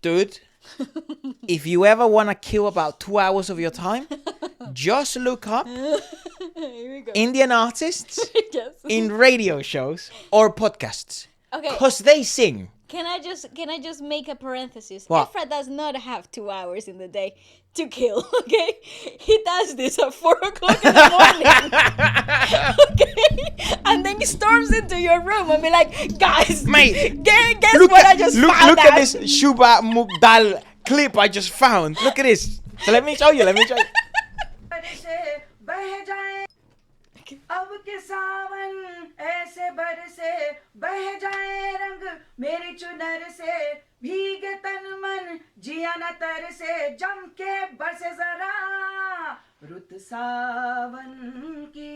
Dude, if you ever want to kill about 2 hours of your time, just look up Here we go. Indian artists Yes. in radio shows or podcasts. Okay. Because they sing. Can I just make a parenthesis? What? Efra does not have 2 hours in the day to kill, okay? He does this at 4 o'clock in the morning. Okay? And then he storms into your room and be like, guys, Mate, guess what I just found look out? at this Shubha Mugdal clip I just found. Look at this. So let me show you. अब के सावन ऐसे बरसे बह जाए रंग मेरी चुनर से भीगे तन मन जिया न तरसे जम के बरसे जरा रुत सावन की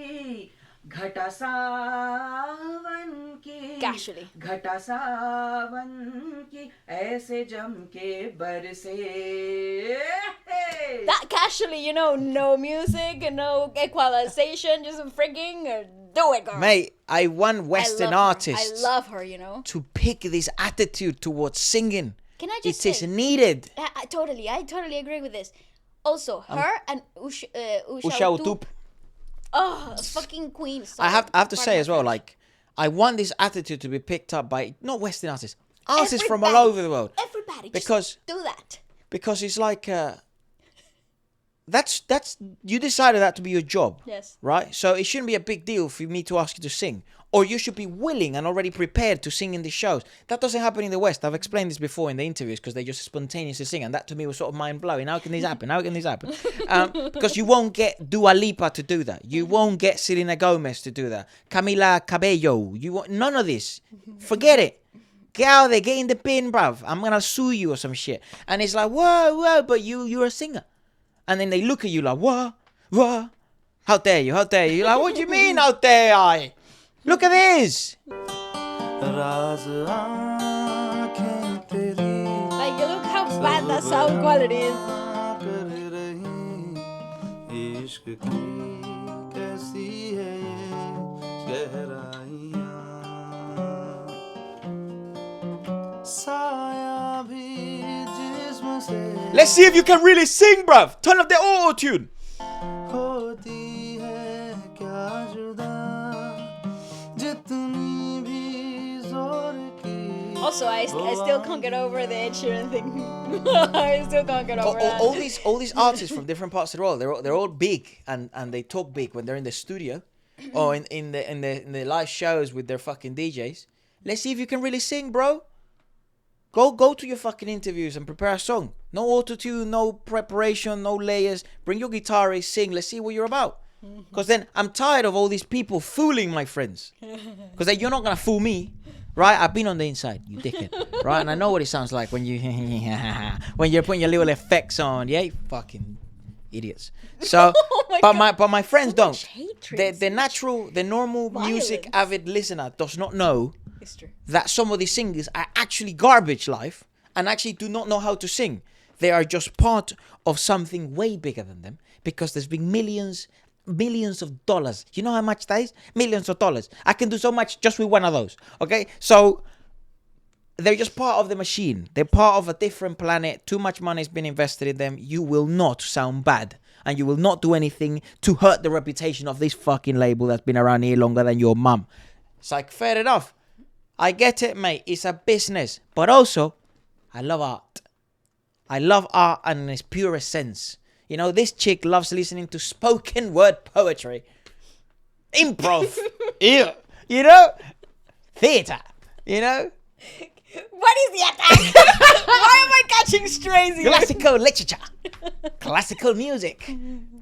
घटा सावन की Casually. घटा सावन की ऐसे जम के बरसे That casually, no music and no equalization, just freaking do it, girl. Mate, I want Western artists I love her, to pick this attitude towards singing. Can I just It is say, needed. I totally agree with this. Also, her and Usha Usha Utup. Oh, fucking queen. I have to say as well, like, I want this attitude to be picked up by not Western artists from all over the world. Everybody, Because just do that. Because it's like that's you decided that to be your job. Yes. Right? So it shouldn't be a big deal for me to ask you to sing. Or you should be willing and already prepared to sing in the shows. That doesn't happen in the West. I've explained this before in the interviews because they just spontaneously sing. And that to me was sort of mind-blowing. How can this happen? Because you won't get Dua Lipa to do that. You won't get Selena Gomez to do that. Camila Cabello. None of this. Forget it. Get out there. Get in the bin, bruv. I'm going to sue you or some shit. And it's like, whoa, but you're a singer. And then they look at you like, what? How dare you? You're like, what do you mean, how dare I? Look at this. Like, look how bad that sound quality is. Let's see if you can really sing, bruv. Turn up the auto-tune. Also, I still can't get over the Ed Sheeran thing. I still can't get over that. All these artists from different parts of the world, they're all big and they talk big when they're in the studio or in the live shows with their fucking DJs. Let's see if you can really sing, bro. Go to your fucking interviews and prepare a song. No auto-tune, no preparation, no layers. Bring your guitar, sing. Let's see what you're about. Because then I'm tired of all these people fooling my friends. Because then you're not going to fool me. Right? I've been on the inside, you dickhead. Right? And I know what it sounds like when when you're putting your little effects on. Yeah, you fucking idiots. So, but my friends don't. The normal music avid listener does not know that some of these singers are actually garbage live and actually do not know how to sing. They are just part of something way bigger than them because there's been millions of dollars. You know how much that is? Millions of dollars. I can do so much just with one of those. Okay? So they're just part of the machine. They're part of a different planet. Too much money has been invested in them. You will not sound bad. And you will not do anything to hurt the reputation of this fucking label that's been around here longer than your mum. It's like, fair enough. I get it, mate. It's a business. But also, I love art. I love art in its purest sense. You know, this chick loves listening to spoken word poetry. Improv. Yeah. You know? Theatre. You know? What is the attack? Why am I catching strays here? Classical literature. Classical music.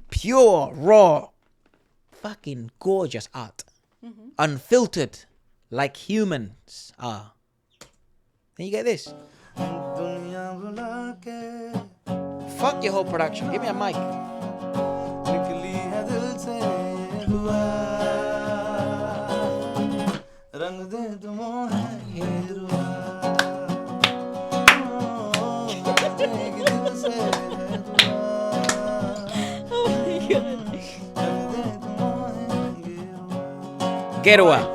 Pure, raw, fucking gorgeous art. Unfiltered. Like humans are. Then you get this. Fuck your whole production. Give me a mic. Get away.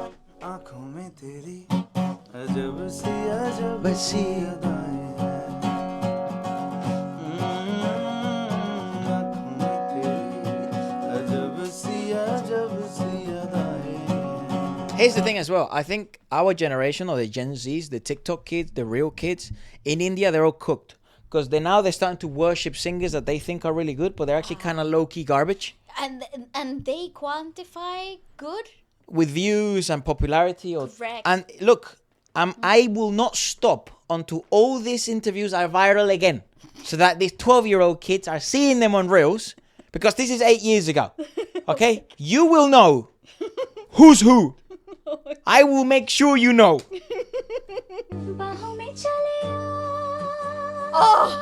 Here's the thing as well. I think our generation, or the Gen Zs, the TikTok kids, the real kids in India, they're all cooked because they're starting to worship singers that they think are really good, but they're actually kind of low key garbage. And they quantify good. With views and popularity, Correct. And look, I will not stop until all these interviews are viral again, so that these 12-year-old kids are seeing them on reels, because this is 8 years ago. Okay, you will know who's who. I will make sure you know. Oh.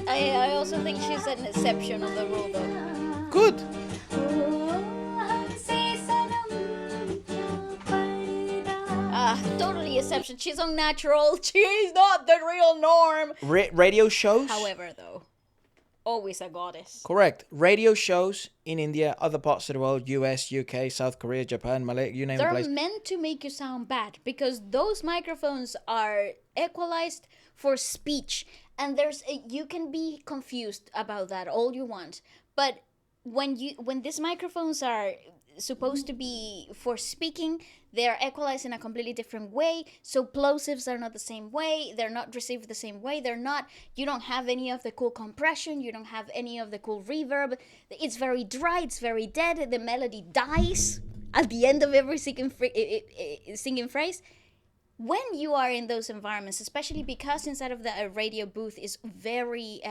I also think she's an exception of the rule, though. Good. Totally exception. She's unnatural. She's not the real norm. Radio shows. However, though, always a goddess. Correct. Radio shows in India, other parts of the world, US, UK, South Korea, Japan, Malay, you name the place. They're meant to make you sound bad because those microphones are equalized for speech, and you can be confused about that all you want, but when these microphones are supposed to be for speaking, they're equalized in a completely different way. So plosives are not the same way. They're not received the same way. You don't have any of the cool compression. You don't have any of the cool reverb. It's very dry. It's very dead. The melody dies at the end of every singing phrase. When you are in those environments, especially because inside of the radio booth is very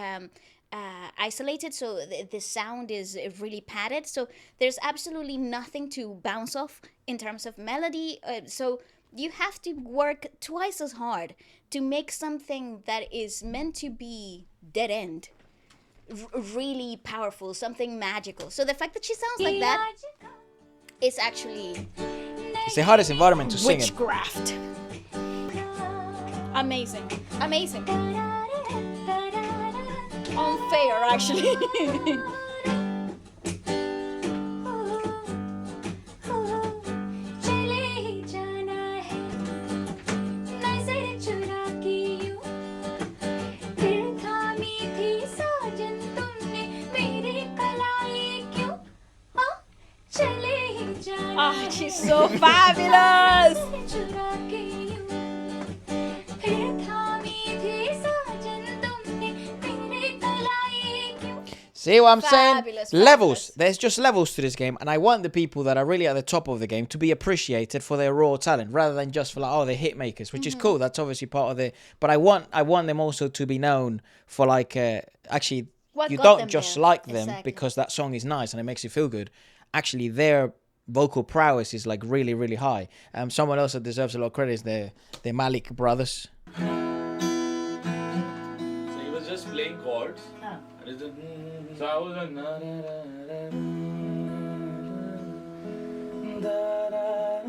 isolated, so the sound is really padded, so there's absolutely nothing to bounce off in terms of melody, so you have to work twice as hard to make something that is meant to be dead end really powerful, something magical. So the fact that she sounds like that is actually it's the hardest environment to sing in. Witchcraft. Amazing. Unfair, actually. She's so fabulous. See what I'm Fabulous, saying? Levels. fabulous. There's just levels to this game, and I want the people that are really at the top of the game to be appreciated for their raw talent, rather than just for they're hit makers, which is cool. That's obviously part of the. But I want them also to be known for actually. What you got don't them just there. like them Exactly. because that song is nice and it makes you feel good. Actually, their vocal prowess is like really, really high. Someone else that deserves a lot of credit is the Malik brothers. So he was just playing chords. And it's just, so I was like,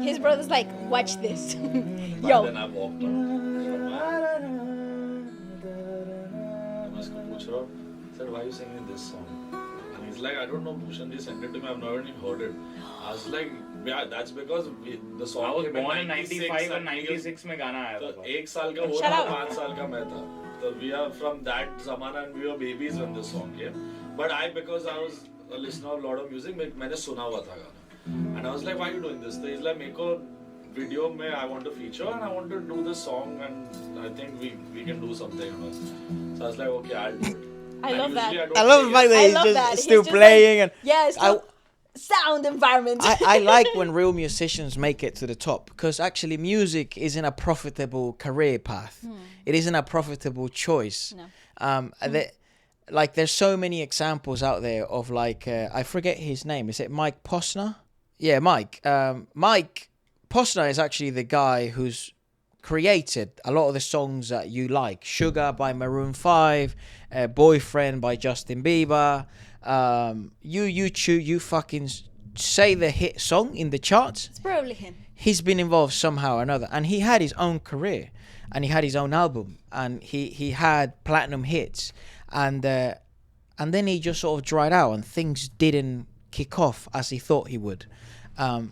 His brother's like, watch this. and Yo. then I walked on. I was said, why are you singing this song? And he's like, I don't know, Bhushan ji sent it to me, I've never even heard it. I was like, yeah, that's because the song I was came in born in 96 95 and and 96 में गाना आया तो था. एक साल का वो Shut था, up. 5 साल का मैं था. So we are from that zamana and we were babies when this song came. But because I was a listener of a lot of music, मैंने सुना हुआ था गाना. And I was like, why are you doing this? So he's like, मेरे को video में I want to feature and I want to do this song and I think we can do something. So I was like, okay, I'll do it. I love that. I love the fact that I he's love just that. He's still just playing and. Yeah, it's I- sound environment. I like when real musicians make it to the top, because actually music isn't a profitable career path. It isn't a profitable choice. No. There's so many examples out there of I forget his name. Is it Mike Posner? Yeah, Mike. Mike Posner is actually the guy who's created a lot of the songs that you like. Sugar by Maroon 5, Boyfriend by Justin Bieber. You fucking say the hit song in the charts. It's probably him. He's been involved somehow or another, and he had his own career, and he had his own album, and he had platinum hits, and then he just sort of dried out, and things didn't kick off as he thought he would.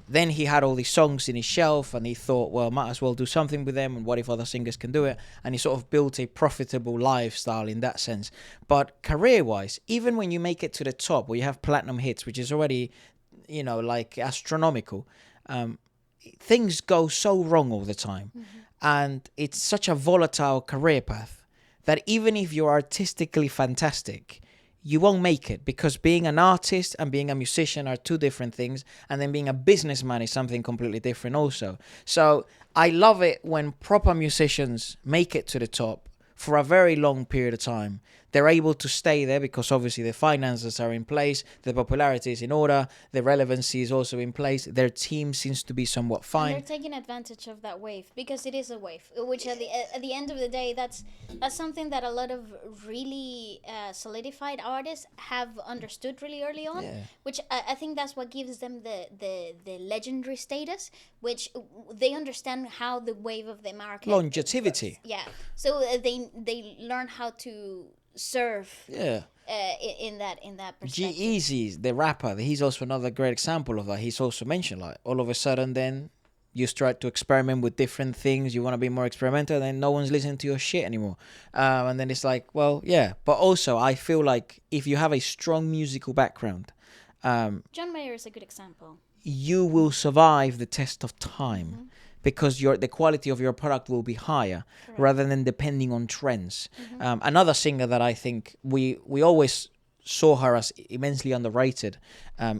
Then he had all these songs in his shelf, and he thought, well, might as well do something with them, and what if other singers can do it? And he sort of built a profitable lifestyle in that sense. But career-wise, even when you make it to the top, where you have platinum hits, which is already, like astronomical, things go so wrong all the time. And it's such a volatile career path that even if you're artistically fantastic, you won't make it, because being an artist and being a musician are two different things, and then being a businessman is something completely different also. So I love it when proper musicians make it to the top for a very long period of time. They're able to stay there because obviously the finances are in place, the popularity is in order, the relevancy is also in place, their team seems to be somewhat fine. And they're taking advantage of that wave, because it is a wave, which at the end of the day, that's something that a lot of really solidified artists have understood really early on, which I think that's what gives them the legendary status, which they understand how the wave of the market Longevity. works. Yeah, so they learn how to serve in that perspective. G-Eazy, the rapper, he's also another great example of that. He's also mentioned, like, all of a sudden then you start to experiment with different things, you want to be more experimental, then no one's listening to your shit anymore. And then it's like, well, yeah. But also, I feel like if you have a strong musical background, John Mayer is a good example. You will survive the test of time. Because the quality of your product will be higher, rather than depending on trends. Another singer that I think we always saw her as immensely underrated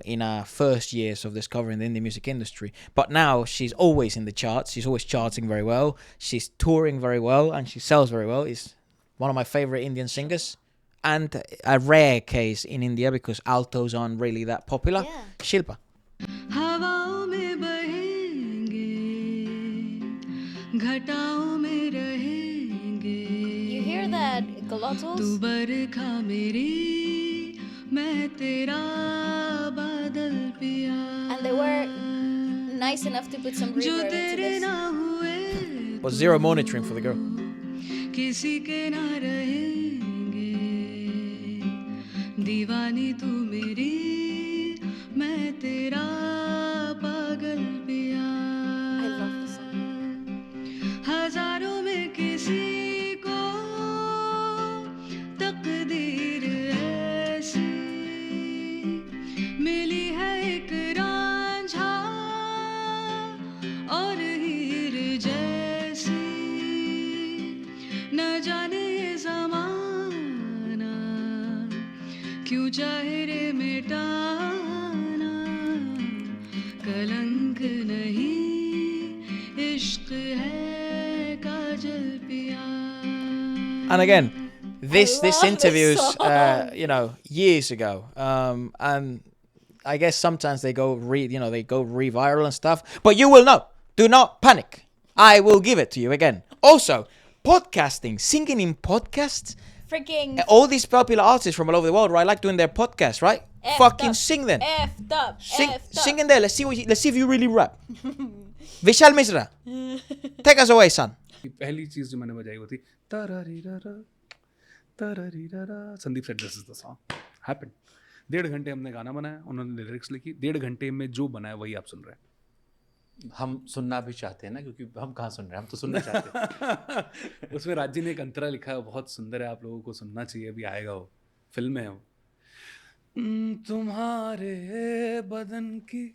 in our first years of discovering the indie music industry. But now she's always in the charts. She's always charting very well. She's touring very well, and she sells very well. Is one of my favorite Indian singers, and a rare case in India because altos aren't really that popular. Shilpa. You hear that glottal? And they were nice enough to put some reverb into this. But zero monitoring for the girl. I love the song. हजारों में किसी को तकदीर ऐसी मिली है एक रांझा और हीर जैसी न जाने ये ज़माना क्यों चाहे रे मिटाना कलंक नहीं इश्क है And again, this interview's years ago, and I guess sometimes they go re-viral and stuff. But you will know. Do not panic. I will give it to you again. Also, podcasting, singing in podcasts. Freaking all these popular artists from all over the world, right? Like doing their podcasts, right? Fucking sing them. Effed up. Sing in there. Let's see if you really rap. Vishal Misra, take us away, son. पहली चीज जो मैंने बजाई वो थी Sandeep said this is the song happened 1.5 घंटे हमने गाना बनाया, उन्होंने लिरिक्स लिखी, 1.5 घंटे में जो बनाया वही आप सुन रहे हैं। हम सुनना भी चाहते हैं ना, क्योंकि हम कहाँ सुन रहे हैं, हम तो सुनना चाहते हैं। उसमें राजी ने एक अंतरा लिखा है, बहुत सुंदर है, आप लोगों को सुनना चाहिए, अभी आएगा वो, फिल्म में है वो। तुम्हारे बदन की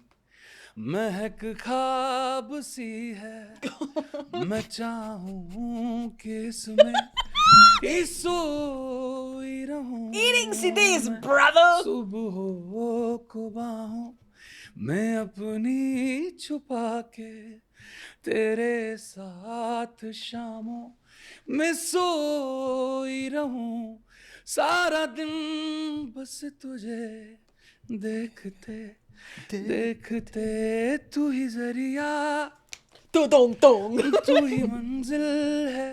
महक ख्वाब सी है, मैं चाहूं कि इसमें सोई रहूं, eating CDs, brother. सुबह को बाहों मैं अपनी छुपा के तेरे साथ शामों में सोई रहूं, सारा दिन बस तुझे देखते देखते तू ही जरिया, तू ही मंजिल है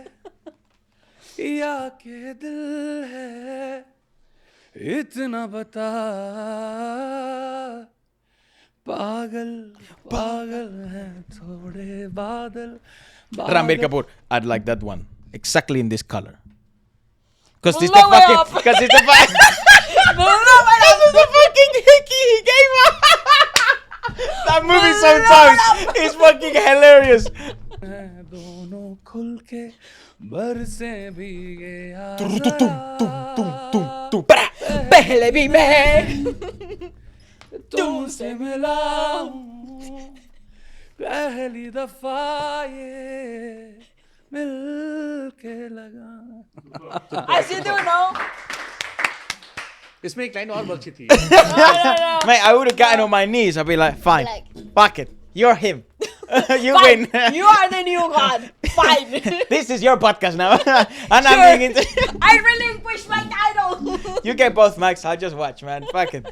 या के दिल है, इतना बता, पागल पागल है थोड़े बादल। Ranbir Kapoor, I'd like that one exactly in this color. Because it's Blow it the up. fucking. Because it's the fucking. This is the fucking hickey he gave us. that movie sometimes. It's fucking hilarious. दोनों खुल के बरसे भीगे पहले भी मैं तुमसे मिला हूँ पहली दफा ये मिल के लगा. As you do know. इसमें एक लाइन और बहुत अच्छी थी. Mate, I would have gotten on my knees. I'd be like, fine, fuck it. You're him. You Fine. win. You are the new god. Fine. This is your podcast now. And I'm being into. I relinquish my title. You get both mics. I'll just watch, man. Fucking.